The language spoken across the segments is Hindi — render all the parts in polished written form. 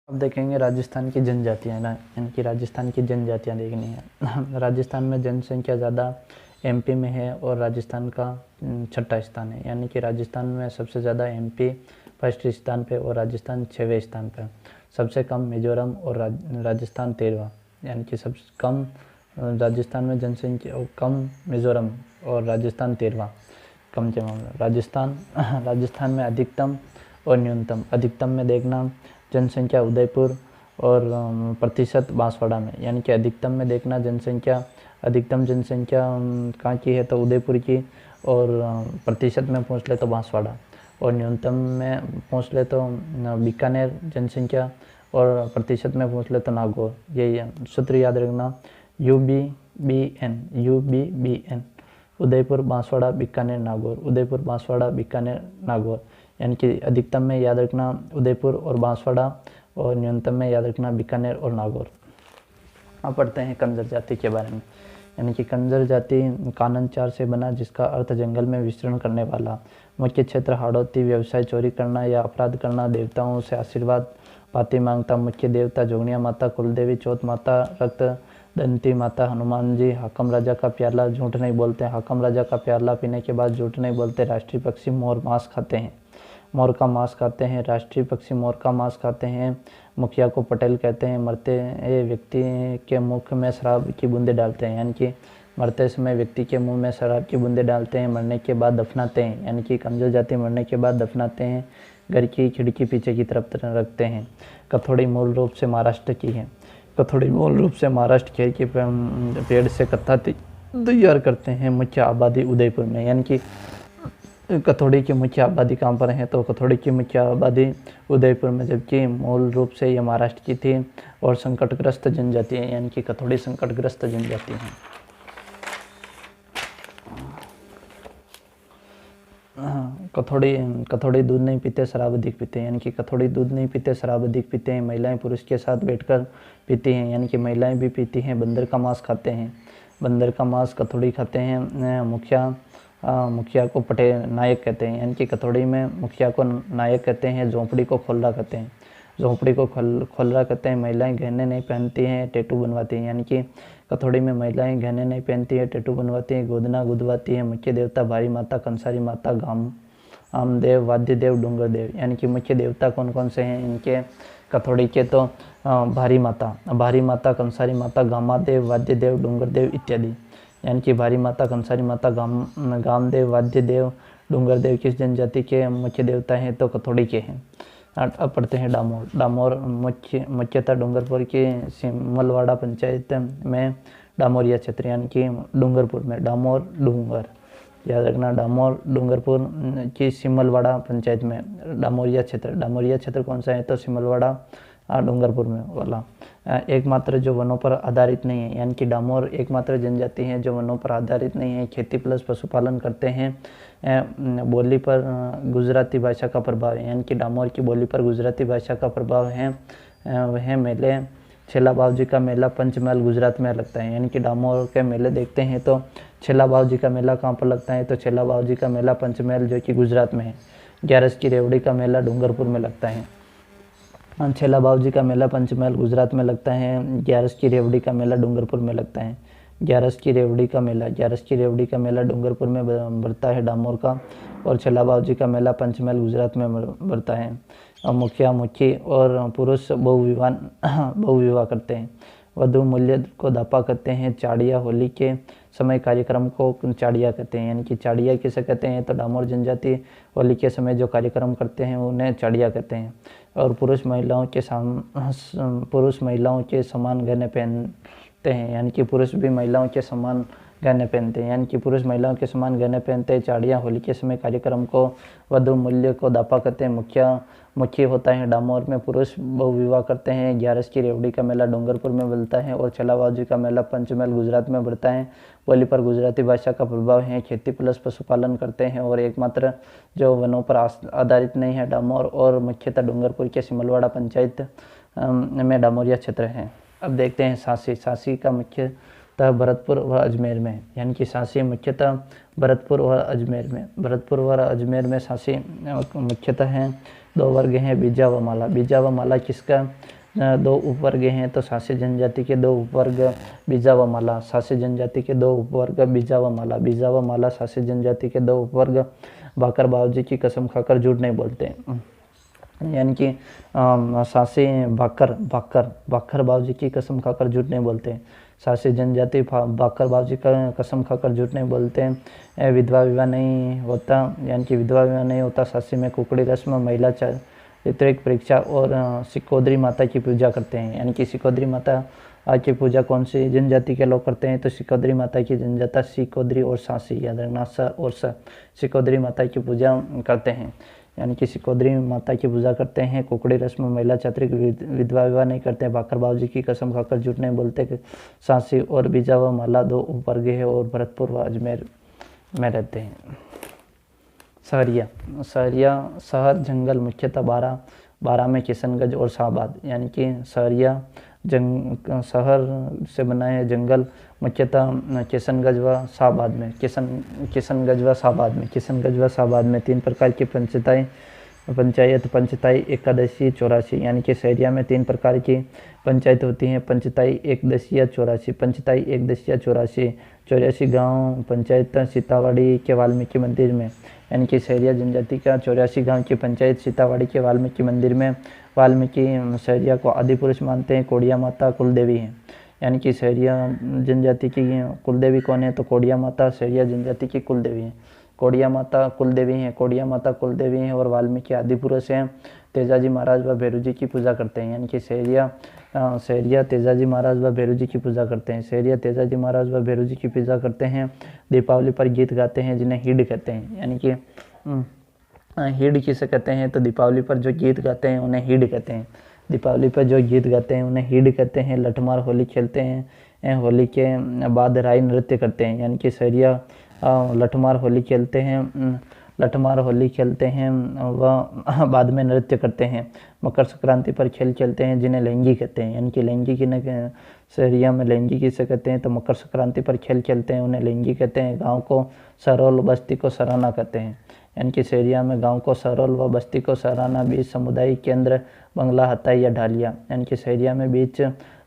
अब देखेंगे राजस्थान की जनजातियाँ ना, इनकी राजस्थान की जनजातियाँ देखनी है। राजस्थान में जनसंख्या ज़्यादा एमपी में है और राजस्थान का छठा स्थान है, यानी कि राजस्थान में सबसे ज़्यादा एमपी फर्स्ट स्थान पे और राजस्थान 6वें स्थान पे। सबसे कम मिजोरम और राजस्थान 13वां, यानी कि सबसे कम राजस्थान में जनसंख्या कम मिजोरम और राजस्थान 13वां कम के मामले। राजस्थान में अधिकतम और न्यूनतम। अधिकतम में देखना जनसंख्या उदयपुर और प्रतिशत बांसवाड़ा में, यानी कि अधिकतम में देखना अधिकतम जनसंख्या कहाँ की है तो उदयपुर की, और प्रतिशत में पूछ ले तो बांसवाड़ा, और न्यूनतम में पूछ ले तो बीकानेर जनसंख्या, और प्रतिशत में पूछ ले तो नागौर। यही सूत्र याद रखना, UBBN, उदयपुर बांसवाड़ा बीकानेर नागौर, उदयपुर बांसवाड़ा बीकानेर नागौर। यानी कि अधिकतम में याद रखना उदयपुर और बांसवाड़ा, और न्यूनतम में याद रखना बीकानेर और नागौर। अब पढ़ते हैं कंजर जाति के बारे में। यानी कि कंजर जाति कानन चार से बना, जिसका अर्थ जंगल में विचरण करने वाला। मुख्य क्षेत्र हाड़ौती, व्यवसाय चोरी करना या अपराध करना, देवताओं से आशीर्वाद पाती मांगता। मुख्य देवता जोगनिया माता, कुलदेवी चौथ माता, रक्त दंती माता, हनुमान जी। हाकम राजा का प्याला, झूठ नहीं बोलते। हाकम राजा का प्याला पीने के बाद झूठ नहीं बोलते। राष्ट्रीय पक्षी मोर, मांस खाते हैं, मोर का मांस खाते हैं। राष्ट्रीय पक्षी मोर का मांस खाते हैं। मुखिया को पटेल कहते हैं। मरते व्यक्ति के मुख में शराब की बूंदें डालते हैं, यानी कि मरते समय व्यक्ति के मुंह में शराब की बूंदें डालते हैं। मरने के बाद दफनाते हैं, यानी कि कंजर जाति मरने के बाद दफनाते हैं। घर की खिड़की पीछे की तरफ रखते हैं। कथोड़ी मूल रूप से महाराष्ट्र की है। कथोड़ी मूल रूप से महाराष्ट्र खेर के पेड़ से कत्था तैयार करते हैं। मुख्य आबादी उदयपुर में, यानी कि कथोड़ी की मुख्य आबादी कहाँ पर है तो कथोड़ी की मुख्य आबादी उदयपुर में, जबकि मूल रूप से ये महाराष्ट्र की थी। और संकटग्रस्त जनजाति है, यानी कि कथोड़ी संकटग्रस्त जनजाति है। कथोड़ी दूध नहीं पीते, शराब अधिक पीते हैं, यानी कि कथोड़ी दूध नहीं पीते, शराब अधिक पीते हैं। महिलाएं पुरुष के साथ बैठकर पीती हैं, यानी कि महिलाएं भी पीती हैं। बंदर का मांस खाते हैं, बंदर का मांस कथोड़ी खाते हैं। मुखिया को पटेल नायक कहते हैं, यानी कि कथोड़ी में मुखिया को नायक कहते हैं। झोंपड़ी को खोलरा कहते हैं, झोंपड़ी को खोलरा कहते हैं। महिलाएं गहने नहीं पहनती हैं, टैटू बनवाती हैं, यानी कि कथोड़ी में महिलाएं गहने नहीं पहनती है, टैटू बनवाती हैं, गोदना गुदवाती है। मुख्य देवता भारी माता, कंसारी माता, आमदेव, वाद्यदेव, डूंगर देव। यानी कि मुख्य देवता कौन कौन से हैं इनके कथोड़ी के तो भारी माता, कंसारी माता, गामादेव, वाद्यदेव, डूंगर देव इत्यादि। यानी कि भारी माता, कंसारी माता, गामदेव, वाद्यदेव, डूंगर देव किस जनजाति के मुख्य देवता हैं तो कथोड़ी के हैं। अब पढ़ते हैं डामोर। डामोर मुख्यतः डूंगरपुर की सिमलवाड़ा पंचायत में डामोरिया क्षेत्र, यानी कि डूंगरपुर में डामोर डूंगर, याद रखना। डामोर डूंगरपुर की सिमलवाड़ा पंचायत में डामोरिया क्षेत्र कौन सा है तो सिमलवाड़ा डूंगरपुर में वाला। एकमात्र जो वनों पर आधारित नहीं है, यानी कि डामोर एकमात्र जनजाति है जो वनों पर आधारित नहीं है। खेती प्लस पशुपालन करते हैं। बोली पर गुजराती भाषा का प्रभाव है, यानी कि डामोर की बोली पर गुजराती भाषा का प्रभाव है। वह मेले छेला बावजी का मेला पंचमहल गुजरात में लगता है, यानी कि डामोर के मेले देखते हैं तो छेला बावजी का मेला कहाँ पर लगता है तो छेला बावजी का मेला पंचमहल जो कि गुजरात में है। ग्यारस की रेवड़ी का मेला डूंगरपुर में लगता है। छेला बावजी का मेला पंचमहल गुजरात में लगता है। ग्यारस की रेवड़ी का मेला डूंगरपुर में लगता है। ग्यारस की रेवड़ी का मेला डूंगरपुर में बढ़ता है डामोर का। और छेला बावजी का मेला पंचमहल गुजरात में बढ़ता है। मुखिया मुखी और पुरुष बहुविवाह करते हैं। वधु मूल्य को दापा करते हैं। चाड़िया होली के समय कार्यक्रम को चाड़िया कहते हैं, यानी कि चाड़िया किसे कहते हैं तो डामोर जनजाति होली के समय जो कार्यक्रम करते हैं उन्हें चाड़िया कहते हैं। और पुरुष महिलाओं के समान गहने पहनते हैं, यानी कि पुरुष भी महिलाओं के समान गहने पहनते हैं, यानी कि पुरुष महिलाओं के समान गहने पहनते हैं। चाड़िया होली के समय कार्यक्रम को वधु मूल्य को दापा करते हैं। मुख्य होता है डामोर में। पुरुष बहुविवाह करते हैं। ग्यारस की रेवड़ी का मेला डूंगरपुर में बढ़ता है और छेला बावजी का मेला पंचमहल गुजरात में बढ़ता है। बोली पर गुजराती भाषा का प्रभाव है। खेती प्लस पशुपालन करते हैं और एकमात्र जो वनों पर आधारित नहीं है डामोर, और मुख्यतः डूंगरपुर के सिमलवाड़ा पंचायत में डामोरिया क्षेत्र है। अब देखते हैं सांसी। सांसी का मुख्य मुख्यतः भरतपुर व अजमेर में, यानी कि सांसी मुख्यतः भरतपुर व अजमेर में। भरतपुर व अजमेर में सांसी मुख्यतः हैं। 2 वर्ग हैं बीजा व माला। बीजा व माला किसका 2 उपवर्ग हैं, तो सांसी जनजाति के 2 उपवर्ग बीजा व माला। सांसी जनजाति के 2 उपवर्ग बीजा व माला। बीजा व माला सांसी जनजाति के 2 उपवर्ग। भाकर बाबूजी की कसम खाकर झूठ नहीं बोलते, यानी कि सांसी भाकर बाबूजी की कसम खाकर झूठ नहीं बोलते। सांसी जनजाति भाकर बाबूजी का कसम खाकर झूठ नहीं बोलते। विधवा विवाह नहीं होता, यानी कि विधवा विवाह नहीं होता। सांसी में कुकड़ी रस्म, महिला चारित्रिक परीक्षा और सिकोदरी माता की पूजा करते हैं, यानी कि सिकोदरी माता की पूजा कौन सी जनजाति के लोग करते हैं, तो सिकोदरी माता की जनजाति सिकोदरी और सांसी, याद रखना स और स, सिकोदरी माता की पूजा करते हैं, यानी कि सिकोदरी माता की पूजा करते हैं। कुकड़ी रस्म, महिला चारित्रिक विधवा विवाह नहीं करते हैं। भाकर बाबूजी की कसम खाकर झूठ नहीं बोलते। सांसी और बीजा व माला 2 उपवर्ग है और भरतपुर व अजमेर में रहते हैं। शहरिया शहर जंगल मुख्यतः 12 में किशनगंज और शाहबाद, यानी कि शहरिया शहर से बना है, जंगल मुख्यतः किशनगंज व शाहबाद में। किशनगंज व शाहबाद में 3 प्रकार की पंचायत एकादशी 84, यानी कि शहरिया में 3 प्रकार की पंचायत होती हैं। पंचताई एकदशिया 84, पंचताई एकदशिया 84 गाँव पंचायत सीतावाड़ी के वाल्मीकि मंदिर में, यानी कि शहरिया जनजाति का 84 गांव की पंचायत सीतावाड़ी के वाल्मीकि मंदिर में। वाल्मीकि शहरिया को आदि पुरुष मानते हैं। कोड़िया माता कुलदेवी हैं, यानी कि शहरिया जनजाति की कुलदेवी कौन है, तो कोड़िया माता शहरिया जनजाति की कुलदेवी हैं। कोड़िया माता कुलदेवी हैं और वाल्मीकि आदि पुरुष हैं। तेजाजी महाराज व भैरू जी की पूजा करते हैं, यानी कि शहरिया तेजाजी महाराज व भैरू जी की पूजा करते हैं। शहरिया तेजाजी महाराज व भैरू जी की पूजा करते हैं। दीपावली पर गीत गाते हैं जिन्हें हिड कहते हैं, यानी कि हिड किसे कहते हैं, तो दीपावली पर जो गीत गाते हैं उन्हें हिड कहते हैं। दीपावली पर जो गीत गाते हैं उन्हें हिड कहते हैं। लठमार होली खेलते हैं, होली के बाद राई नृत्य करते हैं, यानी कि शहरिया लठमार होली खेलते हैं व बाद में नृत्य करते हैं। मकर संक्रांति पर खेल खेलते हैं जिन्हें लहंगी कहते हैं, यानी कि लहंगी की शहरिया में लहंगी किसे कहते हैं, तो मकर संक्रांति पर खेल खेलते हैं उन्हें लहंगी कहते हैं। गांव को सरोल, बस्ती को सराना कहते हैं, यानी कि शहरिया में गांव को सरोल व बस्ती को सराना। बीच सामुदायिक केंद्र बंगला, हताई या ढालिया, यानी कि शहरिया में बीच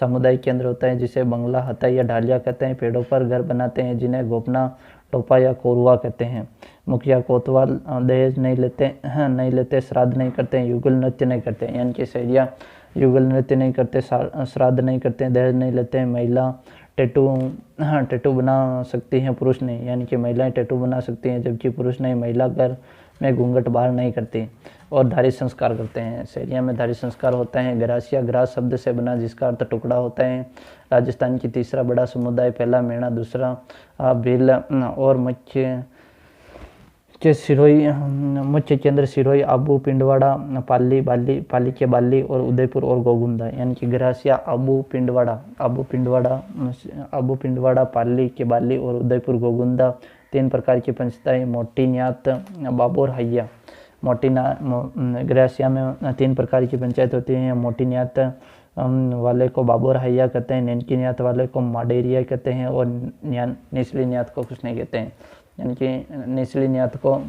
सामुदायिक केंद्र होता है जिसे बंगला, हताई या ढालिया कहते हैं। पेड़ों पर घर बनाते हैं जिन्हें गोपना, टोपा या कोरुआ कहते हैं। मुखिया कोतवाल दहेज नहीं लेते, श्राद्ध नहीं करते हैं, युगल नृत्य नहीं करते हैं, यानी कि शहरिया युगल नृत्य नहीं करते, श्राद्ध नहीं करते हैं, दहेज नहीं लेते हैं। महिला टैटू बना सकती हैं, पुरुष नहीं, यानी कि महिलाएं टैटू बना सकती हैं जबकि पुरुष नहीं। महिला घर में घूंघट बाहर नहीं करती और धारी संस्कार करते हैं। शहरिया में धारी संस्कार होता है। ग्रासिया ग्रास शब्द से बना जिसका अर्थ टुकड़ा होता है। राजस्थान की तीसरा बड़ा समुदाय, पहला मेणा, दूसरा भील और मुख्य केंद्र सिरोही, आबू, पिंडवाड़ा, पाली के बाली और उदयपुर और गोगुंदा, यानी कि ग्रासिया, आबू पिंडवाड़ा, पाली के बाली और उदयपुर गोगुंदा। 3 प्रकार की पंचायत, मोटी न्यात, बाबोर हैया। ग्रासिया में 3 प्रकार की पंचायत होती हैं। मोटी न्यात वाले को बाबोर हैया कहते हैं, नैनकी न्यात वाले को माडेरिया कहते हैं और निचली न्यात को कुछ नहीं कहते हैं, यानी कि निचली न्यात को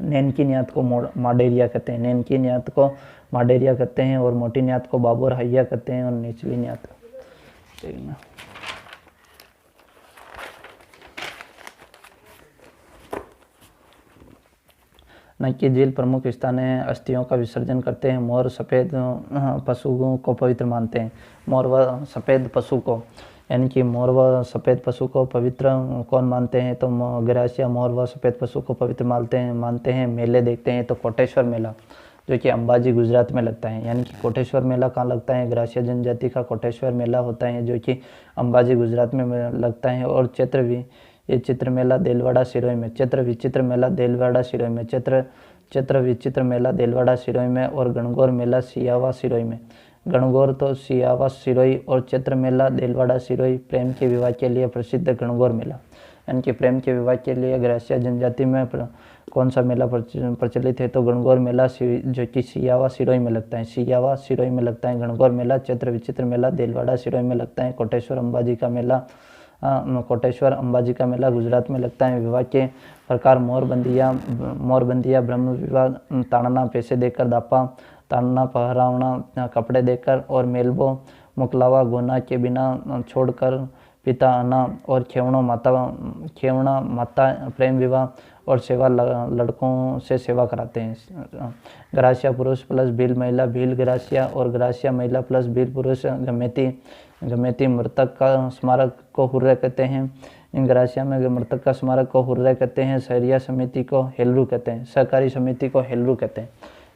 नैनकी न्यात को माडेरिया कहते हैं, नैनकी न्यात को माडेरिया कहते हैं और मोटी न्यात को बाबोर हैया कहते हैं और निचली न्यात नक्की झील प्रमुख स्थान है। अस्थियों का विसर्जन करते हैं। मोर सफ़ेद पशुओं को पवित्र मानते हैं। मोर व सफ़ेद पशु को, यानी कि मोर व सफ़ेद पशु को पवित्र कौन मानते हैं, तो ग्रासिया मोर व सफ़ेद पशु को पवित्र मानते हैं। मेले देखते हैं तो कोटेश्वर मेला जो कि अंबाजी गुजरात में लगता है, यानी कि कोटेश्वर मेला कहाँ लगता है, ग्रासिया जनजाति का कोटेश्वर मेला होता है जो कि अंबाजी गुजरात में लगता है। और चित्र मेला देलवाड़ा सिरोही में, चैत्र विचित्र मेला देलवाड़ा सिरोही में, और गणगौर मेला सियावा सिरोही में। गणगौर तो सियावा सिरोही और चैत्र मेला देलवाड़ा सिरोही। प्रेम के विवाह के लिए प्रसिद्ध गणगौर मेला, यानी कि प्रेम के विवाह के लिए ग्रासिया जनजाति में कौन सा मेला प्रचलित है? तो गणगौर मेला जो कि सियावा सिरोही में लगता है, सियावा सिरोही में लगता है गणगौर मेला। चैत्र विचित्र मेला देलवाड़ा सिरोही में लगता है। कोटेश्वर अंबाजी का मेला कोटेश्वर अंबाजी का मेला गुजरात में लगता है। विवाह के प्रकार मोरबंदिया ब्रह्म विवाह, ताड़ना पैसे देकर, दापा ताड़ना पहरावना कपड़े देकर, और मेलबो मुकलावा गोना के बिना छोड़कर, पिता आना, और खेवना माता प्रेम विवाह और सेवा लड़कों से सेवा कराते हैं। ग्रासिया पुरुष प्लस भील महिला, भील ग्रासिया और ग्रासिया महिला प्लस भील पुरुष। गमेती मृतक का स्मारक को हुर्रे कहते हैं। इन ग्रासिया में मृतक का स्मारक को हुर्रे कहते हैं। सहरिया समिति को हेलरू कहते हैं। सहकारी समिति को हेलरू कहते हैं।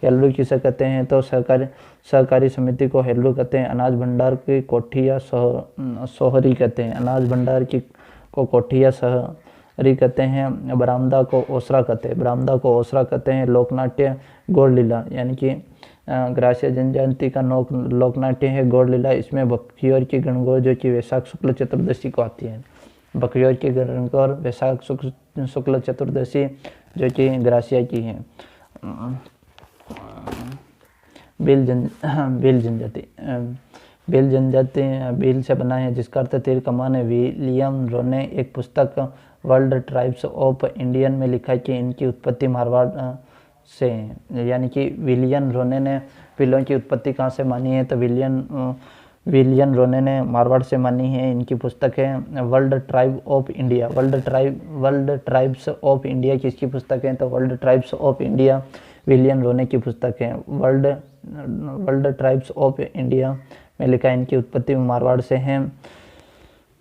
हेलरू किसे कहते हैं? तो सहकारी समिति को हेलरू कहते हैं। अनाज भंडार की कोठी या सोहरी कहते हैं। अनाज भंडार की को कोठी या सोहरी कहते हैं। बरामदा को ओसरा कहते हैं। बरामदा को ओसरा कहते हैं। लोकनाट्य गौड़ लीला, यानी कि ग्रासिया जनजाति का लोकनाट्य है गौड़ लीला। इसमें बकरियों की गणगौर जो कि वैशाख शुक्ल चतुर्दशी को आती है। बकरियों की गणगौर वैशाख शुक्ल चतुर्दशी जो कि ग्रासिया की है। भील जनजाति भील से बना है, जिसका अर्थ तीर कमान है। विलियम रो ने एक पुस्तक वर्ल्ड ट्राइब्स ऑफ इंडियन में लिखा कि इनकी उत्पत्ति मारवाड़ से है, यानी कि विलियम रोने ने भीलों की उत्पत्ति कहाँ से मानी है? तो विलियम रोने ने मारवाड़ से मानी है। इनकी पुस्तक है world tribe of India. World tribes of India किसकी पुस्तक है? तो world tribes of India William रोने की पुस्तक है। वर्ल्ड ट्राइब्स ऑफ इंडिया में लिखा है इनकी उत्पत्ति मारवाड़ से है।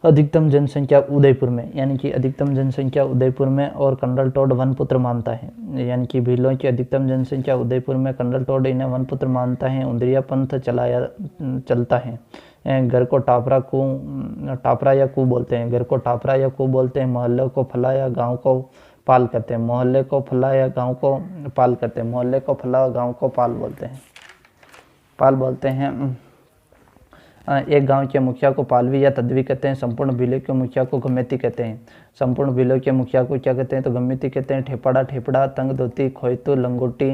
अधिकतम जनसंख्या उदयपुर में, यानी कि अधिकतम जनसंख्या उदयपुर में, और कंडल टोड वन पुत्र मानता है, यानी कि भीलों की अधिकतम जनसंख्या उदयपुर में, कंडल टोड इन्हें वन पुत्र मानता है। उंदरिया पंथ चलता है। घर को टापरा या कू बोलते हैं। घर को टापरा या कू बोलते हैं। मोहल्ले को फला या गाँव को पाल कहते हैं। मोहल्ले को फला या गाँव को पाल कहते हैं। मोहल्ले को फला गाँव को पाल बोलते हैं। एक गांव के मुखिया को पालवी या तदवी कहते हैं। संपूर्ण भीलों के मुखिया को गमेती कहते हैं। संपूर्ण भीलों के मुखिया को क्या कहते हैं? तो गमेती कहते हैं। ठेपड़ा तंग धोती खोयतु लंगोटी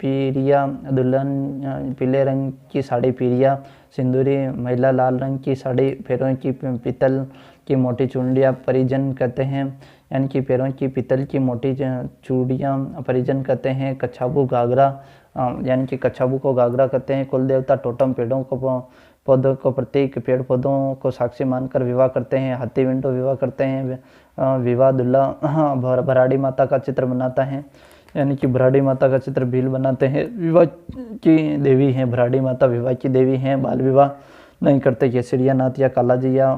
पीरिया दुल्हन पीले रंग की साड़ी पीरिया सिंदूरी महिला लाल रंग की साड़ी पैरों की पीतल की मोटी चूड़ियाँ परिजन कहते हैं, यानी कि पैरों की पीतल की मोटी चूड़ियाँ परिजन कहते हैं। कछाबू घाघरा, यानी कि कछाबू को घाघरा कहते हैं। कुल देवता टोटम पौधों को प्रतीक पेड़ पौधों को साक्षी मानकर विवाह करते हैं। हाथी विंडो विवाह करते हैं। विवाह दुल्हा भराड़ी माता का चित्र बनाता है, यानी कि भराड़ी माता का चित्र भील बनाते हैं। विवाह की देवी हैं भराड़ी माता, विवाह की देवी हैं। बाल विवाह नहीं करते। केसरिया नाथ या कालाजी या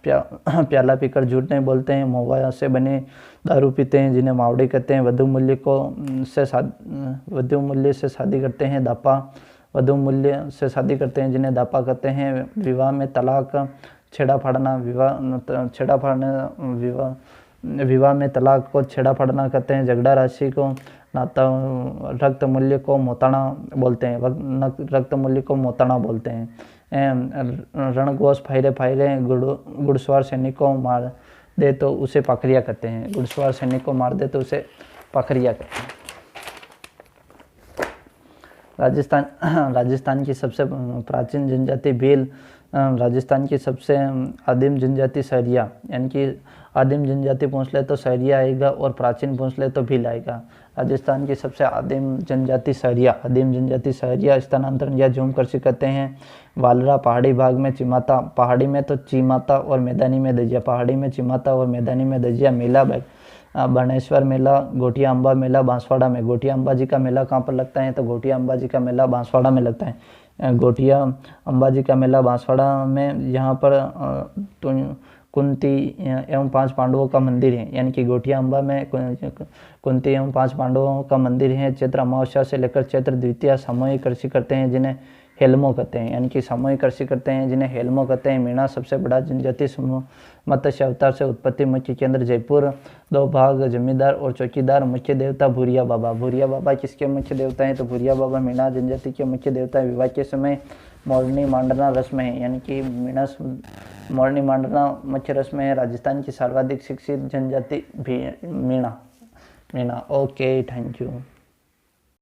प्याला पीकर झूठ नहीं बोलते हैं। महुआ से बने दारू पीते हैं, जिन्हें मावड़ी कहते हैं। वधु मूल्य से शादी करते हैं। वधु मूल्य से शादी करते हैं, जिन्हें दापा कहते हैं। विवाह में तलाक छेड़ा फाड़ना विवाह में तलाक को छेड़ा फाड़ना कहते हैं। झगड़ा राशि को नाता रक्त मूल्य को मोताना बोलते हैं। रक्त मूल्य को मोताना बोलते हैं। रणघोष फायरे घुड़सवार सैनिक को मार दे तो उसे पाखरिया कहते हैं। घुड़सवार सैनिक को मार दे तो उसे पाखरिया कहते हैं। राजस्थान की सबसे प्राचीन जनजाति भील। राजस्थान की सबसे आदिम जनजाति सहरिया, यानी कि आदिम जनजाति पूछ ले तो सहरिया आएगा और प्राचीन पूछ ले तो भील आएगा। राजस्थान की सबसे आदिम जनजाति सहरिया स्थानांतरण या झूम कृषि कहते हैं। वालरा पहाड़ी भाग में चिमाता, पहाड़ी में तो चीमाता और मैदानी में दजिया। पहाड़ी में चिमाता और मैदानी में दजिया। मेला बाणेश्वर मेला, गोटिया अम्बा मेला बांसवाड़ा में। गोटिया अम्बा जी का मेला कहाँ पर लगता है? तो गोटिया अम्बा जी का मेला बांसवाड़ा में लगता है। गोटिया अम्बा जी का मेला बांसवाड़ा में। यहाँ पर कुंती एवं 5 पांडवों का मंदिर है, यानी कि गोटिया अम्बा में कुंती एवं 5 पांडवों का मंदिर है। चैत्र अमावस्या से लेकर चैत्र द्वितीया सामूहिक कृषि करते हैं, जिन्हें हेलमो कहते हैं, यानी कि सामूहिक कृषि करते हैं, जिन्हें हेलमो कहते हैं। मीणा सबसे बड़ा जनजाति समूह। मत्स्य अवतार से उत्पत्ति। मुख्य केंद्र जयपुर। 2 भाग जमींदार और चौकीदार। मुख्य देवता भूरिया बाबा। भूरिया बाबा किसके मुख्य देवता हैं? तो भूरिया बाबा मीणा जनजाति के मुख्य देवता है। विवाह के समय मोरनी मांडना रस्म है, यानी कि मोरनी मांडना मुख्य रस्म में है। राजस्थान की सर्वाधिक शिक्षित जनजाति भी मीणा। Okay, thank you.